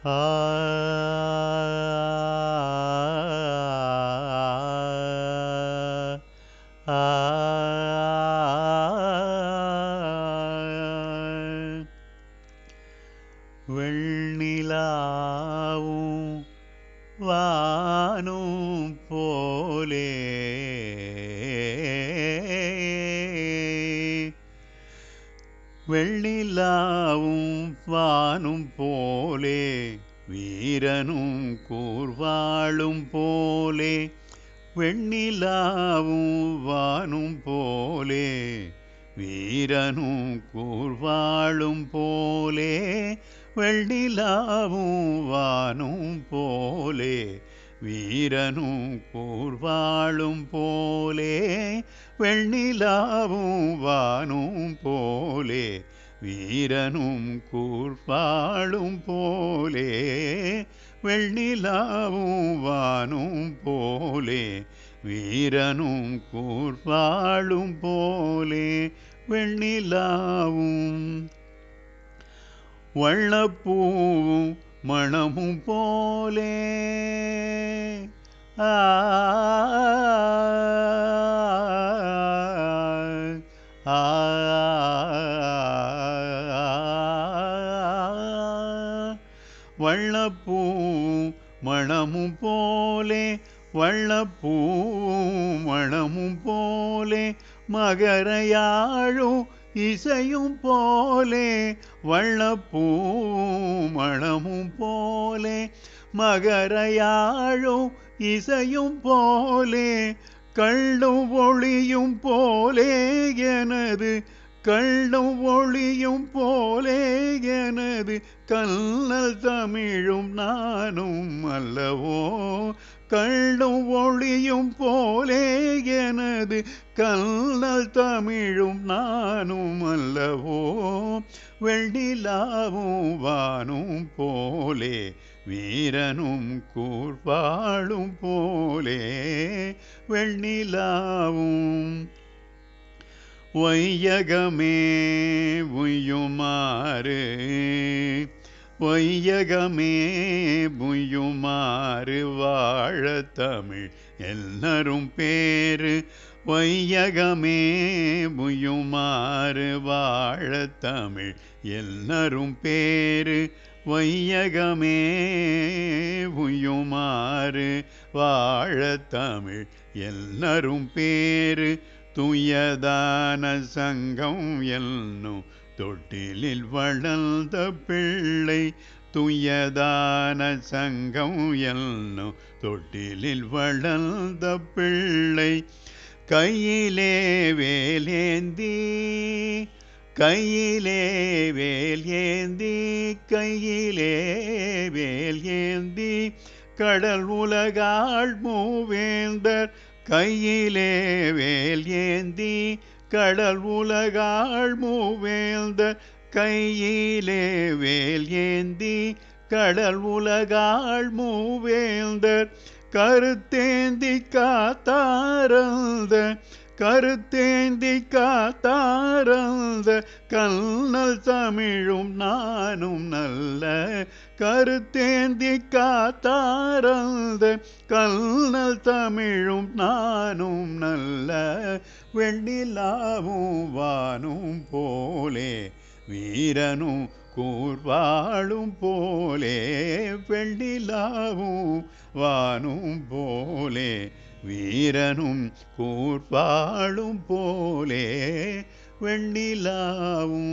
ஆ ஆ வெண்ணிலாவும் வானும் போலே வெண்ணிலாவும் வானும் போலே வீரனும் கூர்வாளும் போலே வெண்ணிலாவும் வானும் போலே வீரனும் கூர்வாளும் போலே வெண்ணிலாவும் வானும் போலே வீரனும் கூர்வாளும் போலே வெண்ணிலாவும் வானும் போலே வீரனும் கூர்வாளும் போலே வெண்ணிலாவும் வானும் போலே வீரனும் கூர்வாளும் போலே வெண்ணிலாவும் வண்ணப்பூவும் மணமும் போலே வண்ணப்பூவும் மணமும் போலே வண்ணப்பூவும் மணமும் போலே மகரையாழும் இசையும் போலே வண்ணப்பூவும் மணமும் போலே மகரையாழும் இசையும் போலே கள்ளும் ஒளியும் போலே எனது கள்ளும் ஒளியும் போலே எனது கல்லல் தமிழும் நானும் அல்லவோ கள்ளும் ஒளியும் போலே எனது கல்லல் தமிழும் நானும் அல்லவோ வெண்ணிலாவும் வானும் போலே வீரனும் கூர்வாளும் போலே வெண்ணிலாவும் வையகமே உய்யுமாறு வையகமே புய்யுமாறு வாழ தமிழ் எல்லாரும் பேரு வையகமே புய்யுமாறு வாழ தமிழ் எல்லாரும் பேரு வையகமே புய்யுமாறு வாழ தமிழ் எல்லாரும் பேரு துயதான சங்கம் என்னும் தொட்டிலில் வளர்ந்த பிள்ளை துயதான சங்கம் என்னும் தொட்டிலில் வளர்ந்த பிள்ளை கையிலே வேலேந்தி கையிலே வேல் ஏந்தி கையிலே வேல் ஏந்தி கடல் உலகாள் மூவேந்தர் கையிலே வேல் ஏந்தி கடல் உலகாள் மூவேந்தர் கையிலே வேல் ஏந்தி கடல் உலகாள் மூவேந்தர் கருத்தேந்தி காத்தாரந்த கருத்தேந்தி காத்தாரந்த கல்நல் தமிழும் நானும் நல்ல கருத்தேந்தி காத்தாரந்த கல்நல் தமிழும் நானும் நல்ல வெண்ணிலாவும் வானும் போலே வீரனும் கூர்வாளும் போலே வெண்ணிலாவும் வானும் போலே வீரனும் கூர்வாளும் போலே வெண்ணிலாவும்